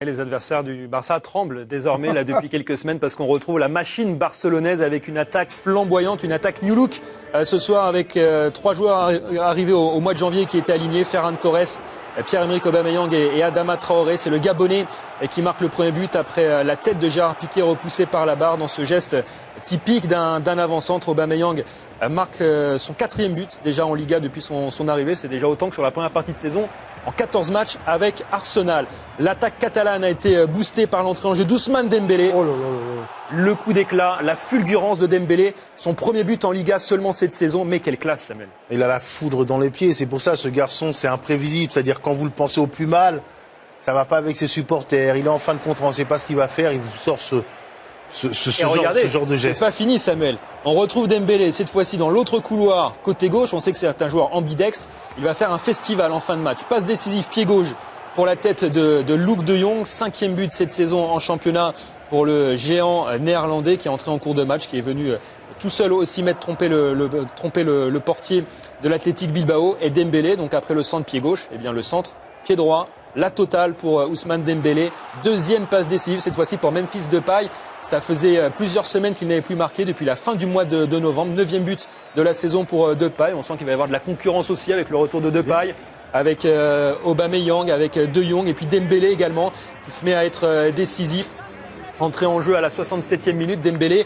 Les adversaires du Barça tremblent désormais là depuis quelques semaines parce qu'on retrouve la machine barcelonaise avec une attaque flamboyante, une attaque new look ce soir avec 3 joueurs arrivés au mois de janvier qui étaient alignés, Ferran Torres, Pierre-Emerick Aubameyang et Adama Traoré. C'est le Gabonais qui marque le premier but après la tête de Gérard Piqué repoussée par la barre dans ce geste typique d'un avant-centre. Aubameyang marque son 4e but déjà en Liga depuis son arrivée. C'est déjà autant que sur la première partie de saison en 14 matchs avec Arsenal. L'attaque catalane a été boostée par l'entrée en jeu d'Ousmane Dembélé. Oh là là là. Le coup d'éclat, la fulgurance de Dembélé, son premier but en Liga seulement cette saison. Mais quelle classe, Samuel. Il a la foudre dans les pieds. C'est pour ça, ce garçon, c'est imprévisible. C'est-à-dire, quand vous le pensez au plus mal, ça va pas avec ses supporters. Il est en fin de contrat, on ne sait pas ce qu'il va faire. Il vous sort ce genre de geste. C'est pas fini, Samuel. On retrouve Dembélé, cette fois-ci dans l'autre couloir, côté gauche. On sait que c'est un joueur ambidextre. Il va faire un festival en fin de match. Passe décisive, pied gauche pour la tête de Luuk de Jong. 5e but cette saison en championnat pour le géant néerlandais qui est entré en cours de match, qui est venu tout seul au 6 mètres tromper le portier de l'Athletic Bilbao. Et Dembélé, donc après le centre pied gauche, eh bien le centre pied droit. La totale pour Ousmane Dembélé. 2e passe décisive, cette fois-ci pour Memphis Depay. Ça faisait plusieurs semaines qu'il n'avait plus marqué depuis la fin du mois de novembre. 9e but de la saison pour Depay. On sent qu'il va y avoir de la concurrence aussi avec le retour de Depay, avec Aubameyang, avec De Jong et puis Dembélé également qui se met à être décisif. Entrée en jeu à la 67e minute, Dembélé.